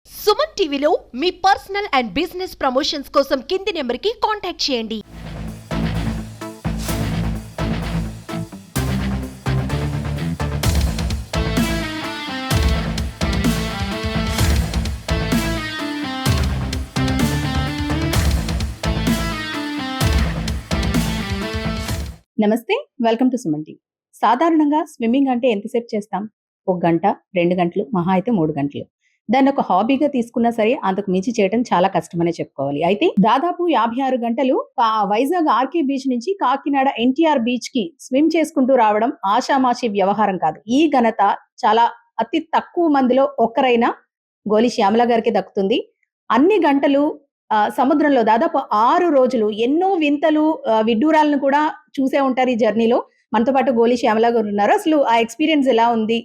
సుమన్ టీవీలో మీ personal and business promotions కోసం కింది నెంబర్కి కాంటాక్ట్ చేయండి. నమస్తే, వెల్కమ్ టు సుమన్ టీవీ. సాధారణంగా స్విమ్మింగ్ అంటే ఎంతసేపు చేస్తాం? 1 గంట, 2 గంటలు, మహా అయితే 3 గంటలు. దాన్ని ఒక హాబీగా తీసుకున్నా సరే అంతకు మించి చేయడం చాలా కష్టమనే చెప్పుకోవాలి. అయితే దాదాపు 56 గంటలు వైజాగ్ ఆర్‌కే బీచ్ నుంచి కాకినాడ ఎన్టీఆర్ బీచ్‌కి స్విమ్ చేసుకుంటూ రావడం ఆషామాషీ వ్యవహారం కాదు. ఈ ఘనత చాలా అతి తక్కువ మందిలో ఒక్కరైన గోలి శ్యామల గారికే దక్కుతుంది. అన్ని గంటలు సముద్రంలో దాదాపు 6 రోజులు ఎన్నో వింతలు, విడ్డూరాలను కూడా చూసే ఉంటారు ఈ జర్నీలో. మనతో పాటు గోలి శ్యామల గారున్నారు. అసలు ఆ ఎక్స్‌పీరియన్స్ ఎలా ఉంది?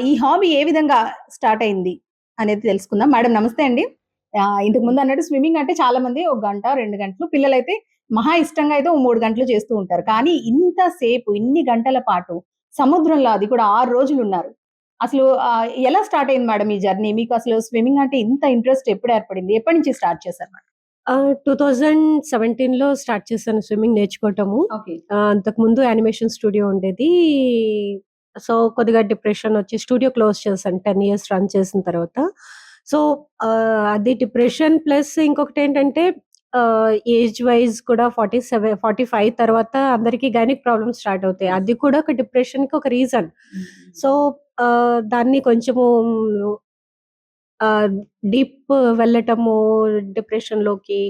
ఈ హాబీ ఏ విధంగా స్టార్ట్ అయింది అనేది తెలుసుకుందాం. మేడం నమస్తే అండి. ఇంతకు ముందు అన్నట్టు స్విమ్మింగ్ అంటే చాలా మంది 1 గంట, 2 గంటలు, పిల్లలైతే మహా ఇష్టంగా అయితే ఓ 3 గంటలు చేస్తూ ఉంటారు. కానీ ఇంత సేపు ఇన్ని గంటల పాటు సముద్రంలో అది కూడా 6 రోజులున్నారు. అసలు ఎలా స్టార్ట్ అయింది మేడం ఈ జర్నీ? మీకు అసలు స్విమ్మింగ్ అంటే ఇంత ఇంట్రెస్ట్ ఎప్పుడు ఏర్పడింది? ఎప్పటి నుంచి స్టార్ట్ చేశారు మేడం? 2017లో స్టార్ట్ చేశాను స్విమ్మింగ్ నేర్చుకోవటము. ఓకే. అంతకుముందు యానిమేషన్ స్టూడియో ఉండేది. సో, కొద్దిగా డిప్రెషన్ వచ్చి స్టూడియో క్లోజ్ చేశాను 10 ఇయర్స్ రన్ చేసిన తర్వాత. సో, అది డిప్రెషన్ ప్లస్ ఇంకొకటేంటంటే ఏజ్ వైస్ కూడా 47, 45 తర్వాత అందరికి గైనిక్ ప్రాబ్లమ్స్ స్టార్ట్ అవుతాయి. అది కూడా ఒక డిప్రెషన్‌కి ఒక రీజన్. సో, దాన్ని కొంచెము డీప్ వెళ్ళటము డిప్రెషన్‌లోకి,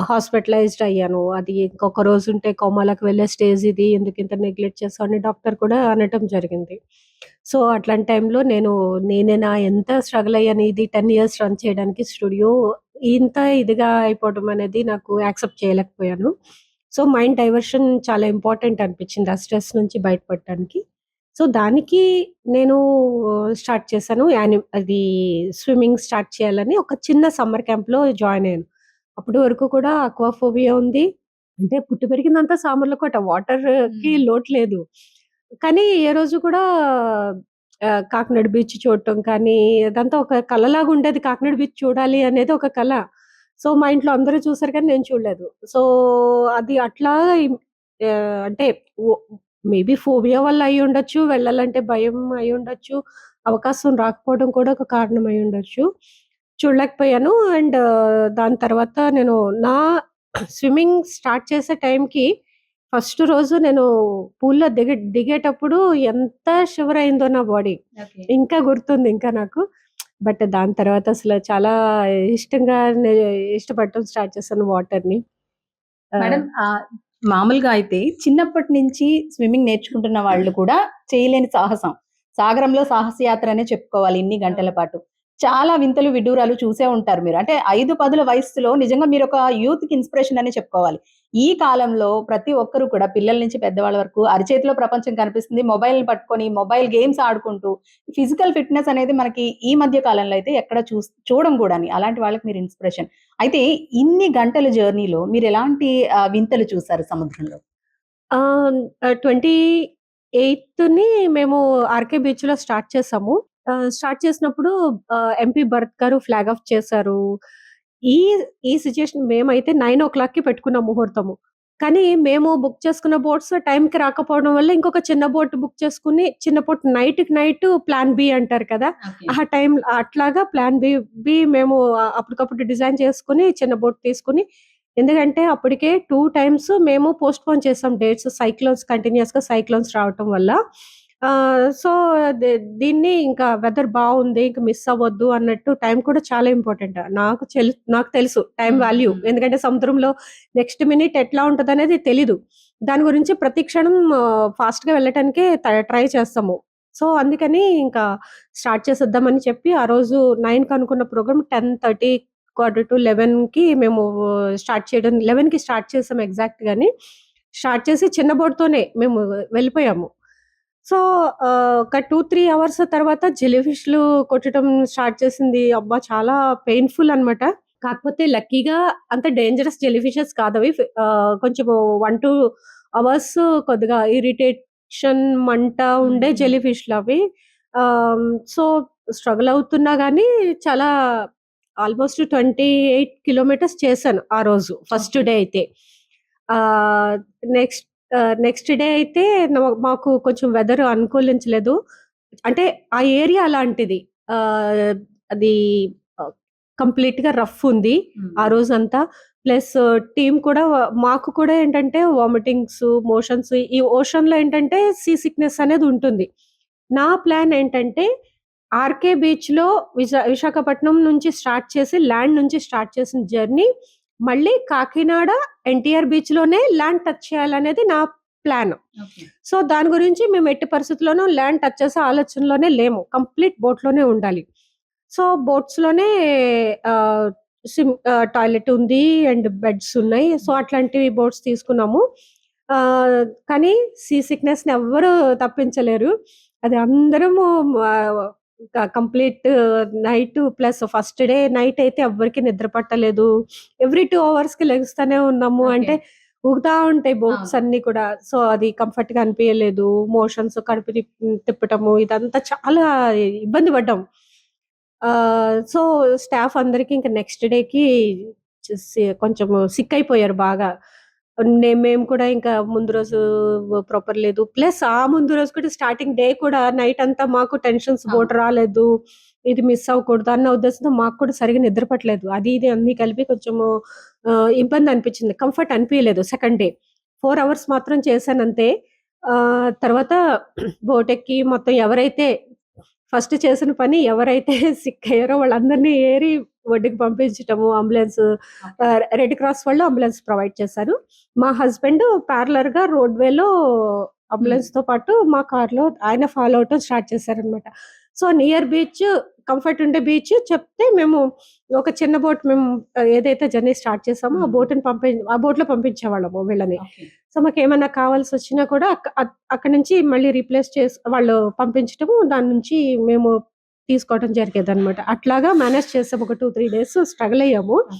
హాస్పిటలైజ్డ్ అయ్యాను. అది ఇంకొక రోజుంటే కోమాలోకి వెళ్ళే స్టేజ్ ఇది. ఎందుకింత నెగ్లెక్ట్ చేసావు అని డాక్టర్ కూడా అనటం జరిగింది. సో, అట్లాంటి టైంలో నేనేనా ఎంత స్ట్రగుల్ అయ్యాను. ఇది 10 ఇయర్స్ రన్ చేయడానికి స్టూడియో ఇంత ఇదిగా అయిపోవడం అనేది నాకు యాక్సెప్ట్ చేయలేకపోయాను. సో, మైండ్ డైవర్షన్ చాలా ఇంపార్టెంట్ అనిపించింది ఆ స్ట్రెస్ నుంచి బయటపడటానికి. సో, దానికి నేను స్టార్ట్ చేశాను. అది స్విమ్మింగ్ స్టార్ట్ చేయాలని ఒక చిన్న సమ్మర్ క్యాంప్‌లో జాయిన్ అయ్యాను. అప్పటి వరకు కూడా అక్వాఫోబియా ఉంది. అంటే పుట్టి పెరిగిందంతా సామర్లకోట. వాటర్‌కి లోటు లేదు. కానీ ఏ రోజు కూడా కాకినాడ బీచ్ చూడటం కానీ, అదంతా ఒక కలలాగా ఉండేది. కాకినాడ బీచ్ చూడాలి అనేది ఒక కల. సో, మా ఇంట్లో అందరూ చూసారు కానీ నేను చూడలేదు. సో, అది అట్లా అంటే ఒ మేబీ ఫోబియా వల్ల అయ్యుండొచ్చు. వెళ్ళాలంటే భయం అయ్యుండొచ్చు. అవకాశం రాకపోవడం కూడా ఒక కారణం అయ్యుండొచ్చు. చూడలేకపోయాను. అండ్ దాని తర్వాత నేను నా స్విమ్మింగ్ స్టార్ట్ చేసే టైంకి ఫస్ట్ రోజు నేను పూల్‌లో దిగేటప్పుడు ఎంత షివర్ అయిందో నా బాడీ. ఓకే. ఇంకా గుర్తుంది ఇంకా నాకు. బట్ దాని తర్వాత అసలు చాలా ఇష్టంగా ఇష్టపడటం స్టార్ట్ చేశాను వాటర్‌ని. మేడం మామూలుగా అయితే చిన్నప్పటి నుంచి స్విమ్మింగ్ నేర్చుకుంటున్న వాళ్ళు కూడా చేయలేని సాహసం. సాగరంలో సాహసయాత్ర అనే చెప్పుకోవాలి ఇన్ని గంటల పాటు. చాలా వింతలు, విడ్డూరాలు చూసే ఉంటారు మీరు. అంటే 5, 10ల వయస్సులో నిజంగా మీరొక యూత్‌కి ఇన్‌స్పిరేషన్ అనే చెప్పుకోవాలి. ఈ కాలంలో ప్రతి ఒక్కరు కూడా పిల్లల నుంచి పెద్దవాళ్ళ వరకు అరిచేతిలో ప్రపంచం కనిపిస్తుంది. మొబైల్‌ని పట్టుకొని మొబైల్ గేమ్స్ ఆడుకుంటూ ఫిజికల్ ఫిట్‌నెస్ అనేది మనకి ఈ మధ్య కాలంలో అయితే ఎక్కడ చూడం గూడాని. అలాంటి వాళ్ళకి మీరు ఇన్‌స్పిరేషన్. అయితే ఇన్ని గంటల జర్నీలో మీరెలాంటి వింతలు చూసారు సముద్రంలో? 28ని మేము ఆర్‌కే బీచ్‌లో స్టార్ట్ చేసాము. స్టార్ట్ చేసినప్పుడు ఎంపీ భరత్ గారు ఫ్లాగ్ ఆఫ్ చేశారు. ఈ ఈ సిట్యుయేషన్ మేమైతే 9:00కి పెట్టుకున్నాం ముహూర్తము. కానీ మేము బుక్ చేసుకున్న బోట్స్ టైంకి రాకపోవడం వల్ల ఇంకొక చిన్న బోట్ బుక్ చేసుకొని, చిన్న బోట్ నైట్‌కి నైట్ ప్లాన్ బి అంటారు కదా! ఓకే. ఆ టైం అట్లాగా ప్లాన్ బి మేము అప్పటికప్పుడు డిజైన్ చేసుకొని చిన్న బోట్ తీసుకొని, ఎందుకంటే అప్పటికే 2 టైమ్స్ మేము పోస్ట్‌పోన్ చేసాం డేట్స్. కంటిన్యూయస్‌గా సైక్లోన్స్ రావటం వల్ల. సో, దీన్ని ఇంకా వెదర్ బావుంది. ఇంక మిస్ అవ్వద్దు అన్నట్టు టైం కూడా చాలా ఇంపార్టెంట్. నాకు తెలుసు టైం వాల్యూ. ఎందుకంటే సముద్రంలో నెక్స్ట్ మినిట్ ఎట్లా ఉంటదనేది తెలీదు. దాని గురించి ప్రతి క్షణం ఫాస్ట్‌గా వెళ్ళటానికే ట్రై చేస్తాము. సో, అందుకని ఇంకా స్టార్ట్ చేసేద్దామని చెప్పి ఆ రోజు 9కి అనుకున్న ప్రోగ్రామ్ 10:30, 11కి మేము స్టార్ట్ చేయడం 11కి స్టార్ట్ చేసాం ఎగ్జాక్ట్‌గాని. స్టార్ట్ చేసి చిన్న బోట్‌తోనే మేము వెళ్ళిపోయాము. సో, ఒక 2, 3 అవర్స్ తర్వాత జెల్లీ ఫిష్‌లు కొట్టడం స్టార్ట్ చేసింది. అబ్బా! చాలా పెయిన్‌ఫుల్ అనమాట. కాకపోతే లక్కీగా అంత డేంజరస్ జెల్లీ ఫిషెస్ కాదవి. కొంచెము 1, 2 అవర్స్ కొద్దిగా ఇరిటేషన్, మంట ఉండే జెల్లీ ఫిష్‌లవి. సో, స్ట్రగుల్ అవుతున్నా గానీ చాలా ఆల్మోస్ట్ 28 కిలోమీటర్స్ చేశాను ఆ రోజు ఫస్ట్ ఓకే. డే అయితే. ఆహ్, నెక్స్ట్ నెక్స్ట్ డే అయితే మాకు కొంచెం వెదర్ అనుకూలించలేదు. అంటే ఆ ఏరియా అలాంటిది. ఆహ్, అది ఆహ్, కంప్లీట్‌గా రఫ్ ఉంది ఆ రోజంతా. ప్లస్ టీమ్ కూడా మాకు కూడా ఏంటంటే వామిటింగ్స్, మోషన్స్ ఈ ఓషన్‌లో ఏంటంటే సీ సిక్‌నెస్ అనేది ఉంటుంది. నా ప్లాన్ ఏంటంటే ఆర్‌కే బీచ్‌లో విశాఖపట్నం నుంచి స్టార్ట్ చేసి ల్యాండ్ నుంచి స్టార్ట్ చేసిన జర్నీ మళ్ళీ కాకినాడ, ఎన్టీఆర్ బీచ్‌లోనే ల్యాండ్ టచ్ చేయాలనేది నా ప్లాన్. ఓకే. సో, దాని గురించి మేము ఎట్టి పరిస్థితిలోనూ ల్యాండ్ టచ్ చేసే ఆలోచనలోనే లేము. కంప్లీట్ బోట్‌లోనే ఉండాలి. సో, బోట్స్‌లోనే ఆహ్, టాయిలెట్ ఉంది అండ్ బెడ్స్ ఉన్నాయి. సో, అట్లాంటివి బోట్స్ తీసుకున్నాము. కానీ సీ సిక్‌నెస్‌ని ఎవ్వరు తప్పించలేరు. అది అందరము ఆహ్, complete night plus first day night అయితే ఎవ్వరికీ నిద్ర పట్టలేదు. ఎవ్రీ 2 అవర్స్‌కి లెగుస్తూనే ఉన్నాము. ఓకే. అంటే ఊగుతా ఉంటాయి బోట్స్ అవును. అన్నీ కూడా. సో, అది కంఫర్ట్‌గా అనిపియలేదు. మోషన్స్ కడుపు తిప్పటము ఇదంతా చాలా ఇబ్బంది పడ్డాం. సో, స్టాఫ్ అందరికి ఇంక నెక్స్ట్ డేకి కొంచెం సిక్ అయిపోయారు బాగా. మేము కూడా ఇంకా ముందు రోజు ప్రాపర్ లేదు. ప్లస్ ఆ ముందు రోజు కూడా స్టార్టింగ్ డే కూడా నైట్ అంతా మాకు టెన్షన్స్ అవును. బోట్ రాలేదు. ఇది మిస్ అవ్వకూడదు అన్న ఉద్దేశంతో మాకు కూడా సరిగ్గా నిద్ర పట్టలేదు. అది ఇది అన్నీ కలిపి కొంచెము ఇబ్బంది అనిపించింది. కంఫర్ట్ అనిపియలేదు సెకండ్ డే. 4 అవర్స్ మాత్రం చేశానంతే. తర్వాత బోట్ ఎక్కి మొత్తం ఎవరైతే ఫస్ట్ చేసిన పని ఎవరైతే సిక్ అయ్యారో వాళ్ళందరిని ఏరి ఒడ్డుకి పంపించటము. అంబులెన్స్ రెడ్ క్రాస్ వాళ్ళు అంబులెన్స్ ప్రొవైడ్ చేశారు. మా హస్బెండ్ ప్యారలర్‌గా రోడ్‌వేలో అంబులెన్స్‌తో పాటు మా కార్‌లో ఆయన ఫాలో అవ్వటం స్టార్ట్ చేశారనమాట. సో, నియర్ బీచ్ కంఫర్ట్ ఉండే బీచ్ చెప్తే మేము ఒక చిన్న బోట్ మేము ఏదైతే జర్నీ స్టార్ట్ చేసామో ఆ బోట్‌లో పంపించేవాళ్ళము వీళ్ళని. ఓకే. సో, మాకేమన్నా కావాల్సొచ్చినా కూడా అక్కడి నుంచి మళ్ళీ రీప్లేస్ వాళ్ళు పంపించటము, దాని నుంచి మేము తీసుకోవటం జరిగేదనమాట. అట్లాగా మేనేజ్ చేసాం. ఒక 2, 3 డేస్ స్ట్రగుల్ అయ్యాము. ఓకే.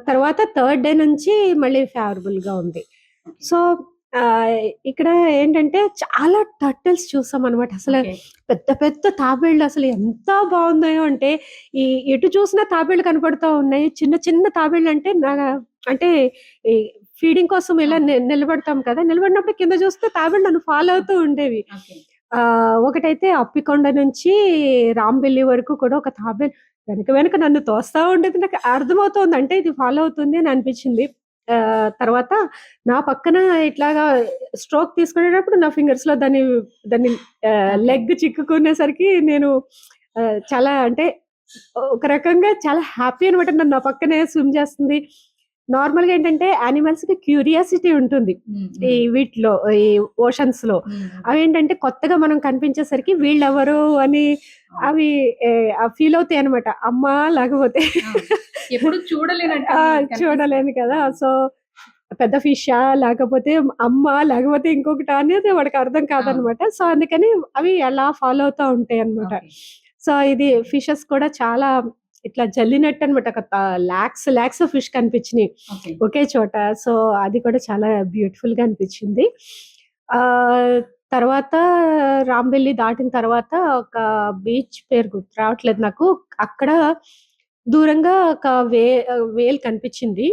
తర్వాత థర్డ్ డే నుంచి మళ్ళీ ఫేవరబుల్‌గా ఉంది. ఓకే. సో, ఆహ్, ఇక్కడ ఏంటంటే చాలా టర్టిల్స్ చూసామనమాట. ఓకే. పెద్ద పెద్ద తాబేళ్ళు అసలు ఎంత బాగున్నాయో అంటే, ఈ ఎటు చూసినా తాబేళ్ళు కనపడుతా ఉన్నాయి. చిన్న చిన్న తాబేళ్ళంటే అంటే ఈ ఫీడింగ్ కోసం ఇలా అవును. నిలబడతాం కదా! నిలబడినప్పుడు కింద చూస్తే తాబేళ్ళు నన్ను ఫాలో అవుతూ ఉండేవి. ఓకే. ఒకటైతే అప్పికొండ నుంచి రాంబెల్లి వరకు కూడా ఒక తాబేలు వెనక వెనక నన్ను తోస్తా ఉండేది. నాకు అర్థమవుతోంది. అంటే ఇది ఫాలో అవుతుంది అని అనిపించింది. తర్వాత నా పక్కన ఇట్లాగా స్ట్రోక్ తీసుకునేటప్పుడు నా ఫింగర్స్‌లో దాని ఓకే. లెగ్ చిక్కుకునేసరికి నేను చాలా అంటే ఒక రకంగా చాలా హ్యాపీ అనమాట. నన్ను నా పక్కనే స్విమ్ చేస్తుంది. నార్మల్‌గా ఏంటంటే యానిమల్స్‌కి క్యూరియాసిటీ ఉంటుంది. హ్మ్. ఈ హ్మ్. వీటిలో ఈ ఓషన్స్‌లో. హ్మ్. అవేంటంటే కొత్తగా మనం కనిపించేసరికి వీళ్ళెవరు అని అవును. అవి ఫీల్ అవుతాయన్నమాట. అమ్మా లేకపోతే అవును. ఎప్పుడు చూడలేనట్టు ఆ! కనిపిస్తాయి. చూడలేను కదా! అవును. సో, పెద్ద ఫిషా? లేకపోతే అమ్మా? లేకపోతే ఇంకొకటా? అనేది వాడికి అర్థం అవును. కాదనమాట. సో, అందుకని అవి అలా ఫాలో అవుతా ఉంటాయన్నమాట. ఓకే. సో, ఇది ఫిషెస్ కూడా చాలా ఇట్లా జల్లినట్టనమాట. ఒక లాక్స్, లాక్స్ ఫిష్ కనిపించినియి ఓకే. ఒకే చోట. సో, అది కూడా చాలా బ్యూటిఫుల్‌గా అనిపించింది. ఆహ్, తర్వాత రాంబెల్లి దాటిన తర్వాత ఒక బీచ్ పేరు గుర్తు రావట్లేదు నాకు. అక్కడ దూరంగా ఒక వేల్ కనిపించింది.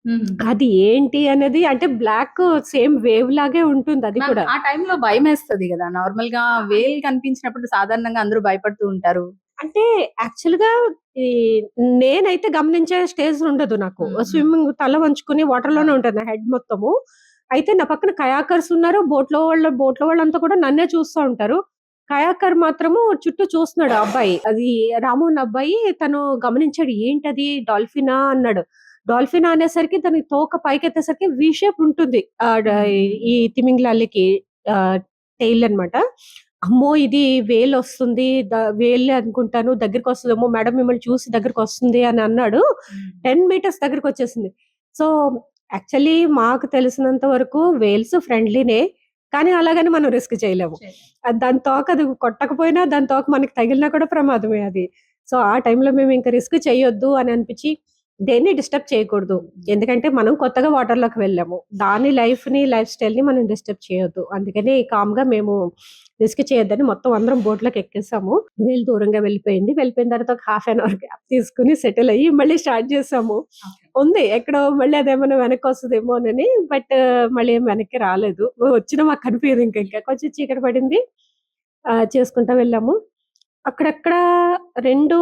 హ్మ్. అది ఏంటి అనేది అంటే బ్లాక్ సేమ్ వేవ్ లాగే ఉంటుంది అది మ్యామ్ కూడా. ఆ టైంలో భయమేస్తది గదా! నార్మల్‌గా ఆ! వేల్ కనిపించినప్పుడు సాధారణంగా అందరూ భయపడుతూ ఉంటారు. అంటే యాక్చువల్‌గా ఈ నేనైతే గమనించే స్టేజ్ ఉండదు నాకు. హ్మ్. హ్మ్. స్విమ్మింగ్ తల వంచుకొని వాటర్‌లోనే అవును. ఉంటది నా హెడ్ మొత్తము. అయితే నా పక్కన కయాకర్స్ ఉన్నారు. బోట్‌లో వాళ్ళంతా కూడా నన్నే చూస్తా ఉంటారు. కయాకర్ మాత్రము చుట్టూ చూస్తున్నాడు ఆ అబ్బాయి. అది రాము అన్న అబ్బాయి తను గమనించాడు. ఏంటది డాల్ఫినా అన్నాడు. డాల్ఫినా అనేసరికి దాని తోక పైకెత్తేసరికి వి షేప్ ఉంటుంది. హ్మ్. హ్మ్. ఈ తిమింగలాలకి ఆహ్, టెయిల్ అన్నమాట. అమ్మో! ఇది వేలొస్తుంది. వేలే అనుకుంటాను. దగ్గరికొస్తదేమో మేడం మిమ్మల్ని చూసి దగ్గరికొస్తుంది అని అన్నాడు. హ్మ్. 10 మీటర్స్ దగ్గరికొచ్చేసింది. సో, యాక్చువల్లీ మాకు తెలిసినంత వరకు వేల్స్ ఫ్రెండ్లీనే. కానీ అలాగని మనం రిస్క్ చేయలేము. చేయలేం. దాని తోక అది కొట్టకపోయినా దాని తోక మనకి తగిలినా కూడా ప్రమాదమే అది. సో, ఆ టైంలో మేము ఇంక రిస్క్ చేయొద్దు అని అనిపిచ్చి దేన్ని డిస్టర్బ్ చేయకూడదు. ఎందుకంటే మనం కొత్తగా వాటర్‌లోకి వెళ్ళాము. దాని లైఫ్ స్టైల్‌ని మనం డిస్టర్బ్ చేయొద్దు. అందుకని కామ్‌గా మేము రిస్క్ చేయొద్దని మొత్తం అందరం బోట్‌లోకి ఎక్కేసాము. వీళ్ళు దూరంగా వెళ్ళిపోయింది. వెళ్ళిపోయిన తర్వాత ఒక హాఫ్ అన్ అవర్ గ్యాప్ తీసుకొని సెటిల్ అయ్యి మళ్ళీ స్టార్ట్ చేసాము. ఉంది ఎక్కడో మళ్ళీ అదేమన్నా వెనక్కొస్తదేమోనని. బట్ మళ్ళీ ఏం వెనక్కి రాలేదు. వచ్చినా మాకు కనిపియదు ఇంకా. కొంచెం చీకటి పడింది. చేసుకుంటా వెళ్ళాము. అక్కడక్కడ 2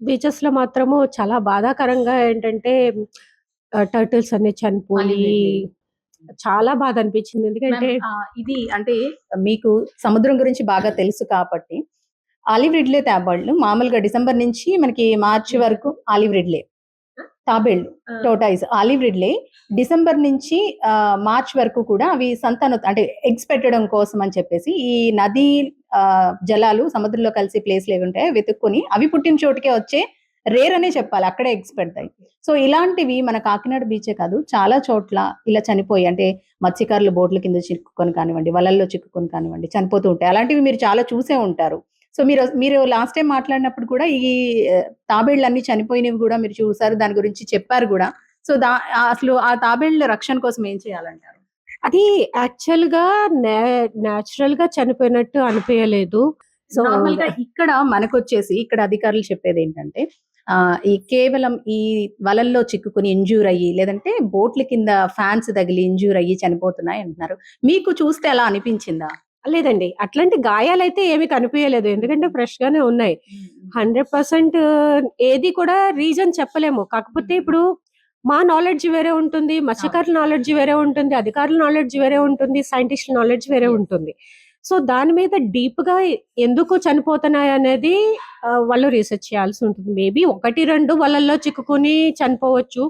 బీచెస్‌లో మాత్రము చాలా బాధాకరంగా ఏంటంటే టర్టిల్స్ అన్నీ చనిపోయి అలివేలి. చాలా బాధ అనిపించింది. ఎందుకంటే ఇది అంటే మీకు సముద్రం గురించి బాగా తెలుసు కాబట్టి ఆలివ్ రిడ్లే తాబేళ్లు మామూలుగా డిసెంబర్ నుంచి మనకి మార్చి వరకు ఆలివ్ రిడ్లే తాబేళ్లు టోటాయిస్ ఆలివ్ రిడ్లే డిసెంబర్ నుంచి మార్చ్ వరకు కూడా అవి అంటే ఎగ్స్ పెట్టడం కోసం అని చెప్పేసి ఈ నది జలాలు సముద్రంలో కలిసి ప్లేస్లు ఏవి ఉంటాయో వెతుక్కొని అవి పుట్టిన చోటుకే వచ్చే రేర్ అనే చెప్పాలి, అక్కడే ఎగ్స్ పెడతాయి. సో ఇలాంటివి మన కాకినాడ బీచే కాదు చాలా చోట్ల ఇలా చనిపోయి అంటే మత్స్యకారులు బోట్ల కింద చిక్కుకొని కానివ్వండి, వలల్లో చిక్కుకొని కానివ్వండి చనిపోతూ ఉంటాయి. అలాంటివి మీరు చాలా చూసే ఉంటారు. సో మీరు లాస్ట్ టైం మాట్లాడినప్పుడు కూడా ఈ తాబేళ్లన్నీ చనిపోయినవి కూడా మీరు చూసారు, దాని గురించి చెప్పారు కూడా. సో అసలు ఆ తాబేళ్ల రక్షణ కోసం ఏం చేయాలంటారు? అది యాక్చువల్‌గా న్యాచురల్‌గా చనిపోయినట్టు అనిపియలేదు. సో నార్మల్ గా ఇక్కడ మనకొచ్చేసి ఇక్కడ అధికారులు చెప్పేది ఏంటంటే ఈ కేవలం ఈ వలల్లో చిక్కుకుని ఇంజ్యూర్ అయ్యి లేదంటే బోట్ల కింద ఫ్యాన్స్ తగిలి ఇంజ్యూర్ అయ్యి చనిపోతున్నాయి అంటున్నారు. మీకు చూస్తే అలా అనిపించిందా? లేదండి. అట్లాంటి గాయాలైతే ఏమి కనిపియలేదు. ఎందుకంటే ఫ్రెష్ గానే ఉన్నాయి. 100% ఏది కూడా రీజన్ చెప్పలేము. కాకపోతే ఇప్పుడు మా నాలెడ్జ్ వేరే ఉంటుంది. మత్స్యకారుల నాలెడ్జ్ వేరే ఉంటుంది. అధికారుల నాలెడ్జ్ వేరే ఉంటుంది. సైంటిస్ట్‌ల నాలెడ్జ్ వేరే ఉంటుంది. సో, దాని మీద డీప్‌గా ఎందుకు చనిపోతున్నాయనేది వాళ్ళు రీసెర్చ్ చేయాల్సి ఉంటుంది. మేబీ 1, 2 వలల్లో చిక్కుకొని చనిపోవచ్చు.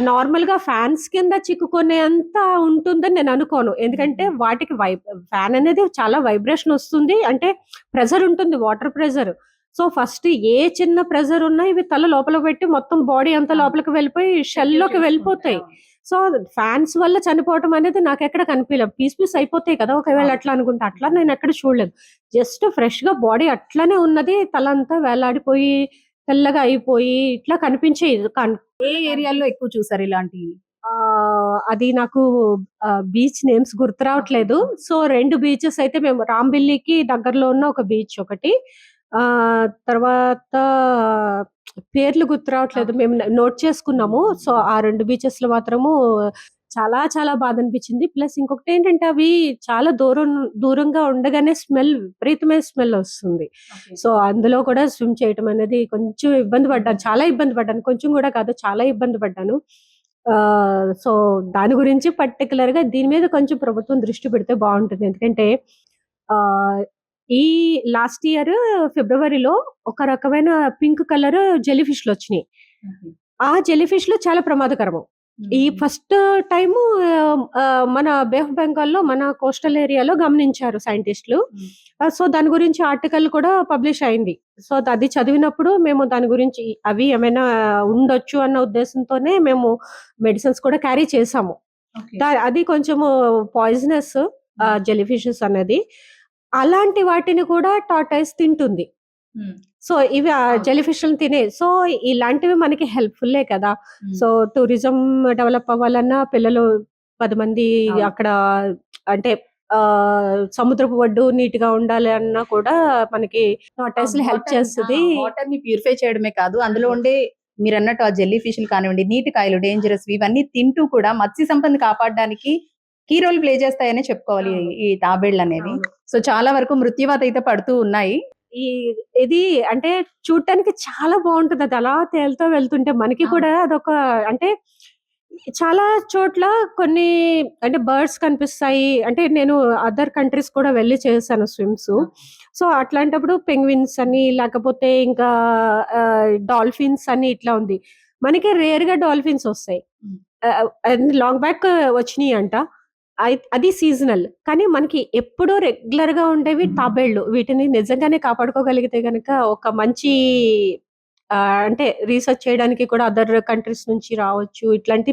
నార్మల్‌గా ఫ్యాన్స్ కింద చిక్కుకునేంత ఉంటుందని నేను అనుకోను. ఎందుకంటే వాటికి ఫ్యాన్ అనేది చాలా వైబ్రేషన్ వస్తుంది. అంటే ప్రెషర్ ఉంటుంది. Water pressure. సో, ఫస్ట్ ఏ చిన్న ప్రెషర్ ఉన్నా ఇవి తల లోపల పెట్టి మొత్తం బాడీ అంతా లోపలికి వెళ్ళిపోయి షెల్‌లోకి వెళ్ళిపోతాయి. సో, ఫ్యాన్స్ వల్ల చనిపోవటం అనేది నాకెక్కడ కనిపియలేదు. పీస్ అయిపోతాయి కదా! ఒకవేళ అట్లా అనుకుంటే. అట్లా నేనెక్కడ చూడలేదు. జస్ట్ ఫ్రెష్‌గా బాడీ అట్లనే ఉన్నది. తలంతా వేలాడిపోయి, తెల్లగా అయిపోయి ఇట్లా కనిపించేది. ఏ ఏరియాలో ఎక్కువ చూసారు ఇలాంటివి? అది నాకు బీచ్ నేమ్స్ గుర్తు రావట్లేదు. సో, 2 బీచెస్ అయితే మేము రాంబిల్లికి దగ్గరలో ఉన్న ఒక బీచ్ ఒకటి. తర్వాత పేర్లు గుర్తు రావట్లేదు. మేము నోట్ చేసుకున్నాము. సో, ఆ 2 బీచెస్‌లో మాత్రము చాలా చాలా బాధనిపించింది. ప్లస్ ఇంకొకటేంటంటే అవి చాలా దూరంగా ఉండగానే విపరీతమైన స్మెల్ వస్తుంది. సో, అందులో కూడా స్విమ్ చేయటం అనేది కొంచెం ఇబ్బంది పడ్డాను. చాలా ఇబ్బంది పడ్డాను. కొంచెం కూడా కాదు, చాలా ఇబ్బంది పడ్డాను. సో, దాని గురించి పర్టిక్యులర్‌గా దీని మీద కొంచెం ప్రభుత్వం దృష్టి పెడితే బావుంటుంది. ఎందుకంటే ఆహ్, ఈ లాస్ట్ ఇయర్ ఫిబ్రవరిలో ఒక రకమైన పింక్ కలర్ జెల్లీ ఫిష్‌లొచ్చినియి. ఆ జెల్లీ ఫిష్‌లు చాలా ప్రమాదకరము. ఈ ఫస్ట్ టైము మన బే ఆఫ్ బెంగాల్‌లో మన కోస్టల్ ఏరియాలో గమనించారు సైంటిస్ట్‌లు. సో, దాని గురించి ఆర్టికల్ కూడా పబ్లిష్ అయింది. సో, అది చదివినప్పుడు మేము దాని గురించి అవి ఏమైనా ఉండొచ్చు అన్న ఉద్దేశంతోనే మేము మెడిసిన్స్ కూడా క్యారీ చేసాము. అది కొంచెము పాయిజనస్ జెల్లీ ఫిషెస్ అనేది. అలాంటి వాటిని కూడా టార్టాయిస్ తింటుంది. సో, ఇవి జెల్లీ ఫిష్‌లని సో, ఇలాంటివి మనకి హెల్ప్‌ఫుల్లే కదా! సో, టూరిజం డెవలప్ అవ్వాలన్నా పిల్లలు 10 మంది అవును. అక్కడ అంటే సముద్రపు ఒడ్డు నీట్‌గా ఉండాలి అన్నా కూడా మనకి టార్టాయిస్‌లు హెల్ప్ చేస్తది. వాటర్ ని ప్యూరిఫై చేయడమే కాదు, అందులో ఉండే మీరన్నట్టు ఆ జెల్లీ ఫిష్‌లు కానివ్వండి, నీటికాయలు డేంజరస్ ఇవన్నీ తింటూ కూడా మత్స్య సంపదని కాపాడడానికి కీ రోల్ ప్లే చేస్తాయనే చెప్పుకోవాలి ఈ తాబేళ్లనేవి. అవును. సో చాలా వరకు మృత్యువాత అయితే పడుతూ ఉన్నాయి. ఇది అంటే చూడటానికి చాలా బావుంటది. అది అలా తేలుతూ వెళ్తుంటే మనకి కూడా అదొక అంటే చాలా చోట్ల కొన్ని అంటే బర్డ్స్ కనిపిస్తాయి. అంటే నేను అదర్ కంట్రీస్ కూడా వెళ్లి చేశాను స్విమ్స్. సో, అట్లాంటప్పుడు పెంగ్విన్స్ అని లేకపోతే ఇంకా డాల్ఫిన్స్ అని ఇట్లా ఉంది. మనకి రేర్‌గా డాల్ఫిన్స్ వస్తాయి. లాంగ్ బ్యాక్ వచ్చినియంట. అది సీజనల్. కానీ మనకి ఎప్పుడూ రెగ్యులర్‌గా ఉండేవి తాబేళ్లు. వీటిని నిజంగానే కాపాడుకోగలిగితే గనక ఒక మంచి అంటే రీసెర్చ్ చేయడానికి కూడా అదర్ కంట్రీస్ నుంచి రావచ్చు. ఇట్లాంటి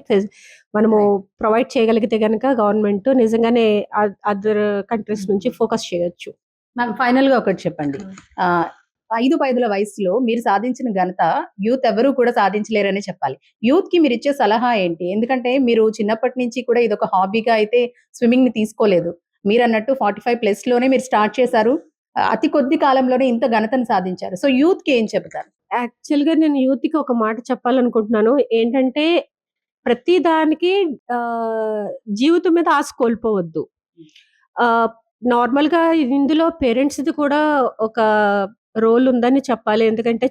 మనము ప్రొవైడ్ చేయగలిగితే గనక గవర్నమెంట్ నిజంగానే అదర్ కంట్రీస్ నుంచి ఫోకస్ చేయొచ్చు. మ్యామ్ ఫైనల్‌గా ఒకటి చెప్పండి. 5 వయసులో మీరు సాధించిన ఘనత యూత్ ఎవరు కూడా సాధించలేరనే చెప్పాలి. యూత్‌కి మీరిచ్చే సలహా ఏంటి? ఎందుకంటే మీరు చిన్నప్పటి నుంచి కూడా ఇదొక హాబీగా అయితే స్విమ్మింగ్‌ని తీసుకోలేదు. మీరన్నట్టు 45 లోనే మీరు స్టార్ట్ చేశారు. అతి కొద్ది కాలంలోనే ఇంత ఘనతను సాధించారు. సో, యూత్‌కి ఏం చెప్తారు? యాక్చువల్‌గా నేను యూత్‌కి ఒక మాట చెప్పాలనుకుంటున్నాను. ఏంటంటే ప్రతి దానికి ఆహ్, జీవితం మీద ఆశ కోల్పోవద్దు. ఆహ్, నార్మల్‌గా ఇందులో పేరెంట్స్‌ది కూడా ఒక రోల్ ఉందని చెప్పాలి. ఎందుకంటే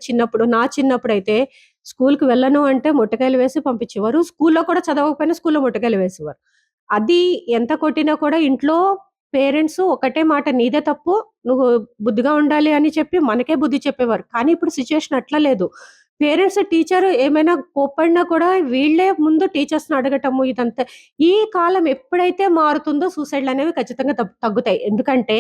నా చిన్నప్పుడైతే స్కూల్‌కి వెళ్ళను అంటే మొట్టికాయలు వేసి పంపించేవారు. స్కూల్‌లో కూడా చదవకపోయినా స్కూల్‌లో మొట్టికాయలు వేసేవారు. అది ఎంత కొట్టినా కూడా ఇంట్లో పేరెంట్స్ ఒకటే మాట, నీదే తప్పు, నువ్వు బుద్ధిగా ఉండాలి అని చెప్పి మనకే బుద్ధి చెప్పేవారు. కానీ ఇప్పుడు సిట్యుయేషన్ అట్లా లేదు. పేరెంట్స్, టీచర్ ఏమైనా కోప్పడినా కూడా వీళ్ళే ముందు టీచర్స్‌ని అడగటము ఇదంతా. ఈ కాలం ఎప్పుడైతే మారుతుందో సూసైడ్‌లనేవి ఖచ్చితంగా తగ్గుతాయి. ఎందుకంటే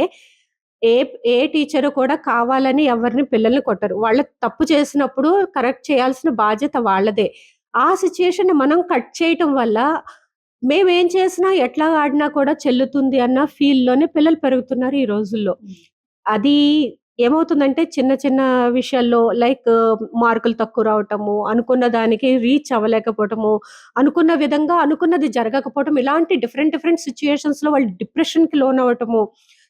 ఏ ఏ టీచరు కూడా కావాలని ఎవరిని పిల్లల్ని కొట్టరు. వాళ్ళు తప్పు చేసినప్పుడు కరెక్ట్ చేయాల్సిన బాధ్యత వాళ్ళదే. ఆ సిట్యుయేషన్‌ని మనం కట్ చేయటం వల్ల మేమేం చేసినా, ఎట్లా ఆడినా కూడా చెల్లుతుంది అన్న ఫీల్‌లోనే పిల్లలు పెరుగుతున్నారు ఈ రోజుల్లో. అది ఏమవుతుందంటే చిన్న చిన్న విషయాల్లో లైక్ మార్కులు తక్కువ రావటము, అనుకున్న దానికి రీచ్ అవ్వలేకపోవటము, అనుకున్న విధంగా అనుకున్నది జరగకపోవటం, ఇలాంటి డిఫరెంట్ డిఫరెంట్ సిట్యుయేషన్స్‌లో వాళ్ళు డిప్రెషన్‌కి లోనవ్వటము,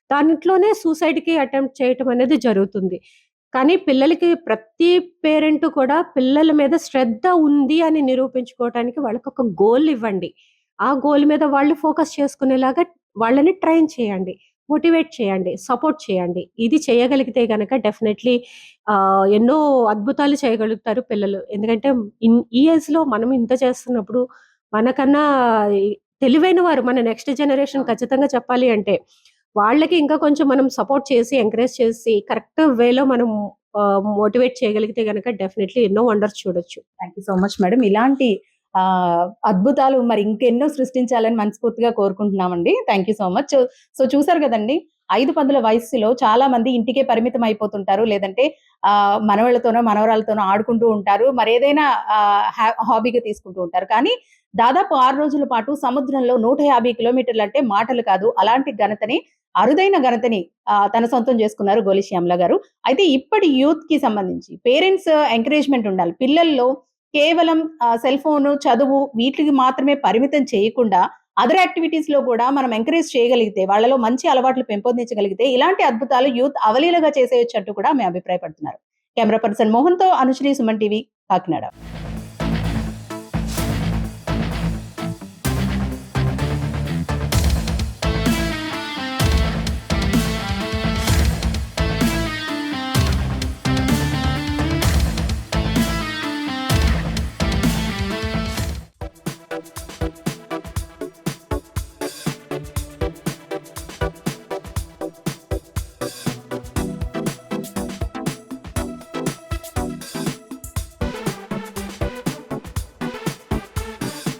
దాంట్లోనే సూసైడ్‌కి అటెంప్ట్ చేయటం అనేది జరుగుతుంది. కానీ పిల్లలకి ప్రతి పేరెంట్ కూడా పిల్లల మీద శ్రద్ధ ఉంది అని నిరూపించుకోవటానికి వాళ్ళకొక గోల్ ఇవ్వండి. ఆ గోల్ మీద వాళ్ళు ఫోకస్ చేసుకునేలాగా వాళ్ళని ట్రైన్ చేయండి. మోటివేట్ చేయండి. సపోర్ట్ చేయండి. ఇది చేయగలిగితే గనక డెఫినైట్‌లీ ఎన్నో అద్భుతాలు చేయగలుగుతారు పిల్లలు. ఎందుకంటే ఈ ఏజ్‌లో మనం ఇంత చేస్తున్నప్పుడు మనకన్నా ఈ తెలివైన వారు మన నెక్స్ట్ జనరేషన్ ఖచ్చితంగా చెప్పాలి అంటే, వాళ్ళకి ఇంకా కొంచెం మనం సపోర్ట్ చేసి, ఎంకరేజ్ చేసి కరెక్ట్ వేలో మనం మోటివేట్ చేయగలిగితే గనక డెఫినైట్‌లీ ఎన్నో వండర్స్ చూడొచ్చు. Thank you so much madam. ఇలాంటి అద్భుతాలు మరి ఇంకెన్నో సృష్టించాలని మనస్ఫూర్తిగా కోరుకుంటున్నామండి. Thank you so much. So, చూసారు గదండీ! 5 వయస్సులో చాలా మంది ఇంటికే పరిమితం అయిపోతుంటారు. లేదంటే మనవళ్ళతోనో, మనవరాళ్ళతోనో ఆడుకుంటూ ఉంటారు. మరేదైనా హాబీగా తీసుకుంటూ ఉంటారు. కానీ దాదాపు 6 రోజుల పాటు సముద్రంలో 150 కిలోమీటర్లంటే మాటలు కాదు. అలాంటి ఘనతని, అరుదైన ఘనతని తన సొంతం చేసుకున్నారు గోలి శ్యామల గారు. అయితే ఇప్పటి యూత్‌కి సంబంధించి పేరెంట్స్ ఎంకరేజ్‌మెంట్ ఉండాలి. పిల్లల్లో కేవలం సెల్ ఫోను, చదువు వీటికి మాత్రమే పరిమితం చేయకుండా అదర్ యాక్టివిటీస్‌లో కూడా మనం ఎంకరేజ్ చేయగలిగితే, వాళ్ళలో మంచి అలవాట్లు పెంపొందించగలిగితే ఇలాంటి అద్భుతాలు యూత్ అవలీలగా చేసేయొచ్చంటూ కూడా ఆమె అభిప్రాయపడుతున్నారు. కెమెరా పర్సన్ మోహన్‌తో అనుశ్రీ, సుమన్ టీవీ, కాకినాడ.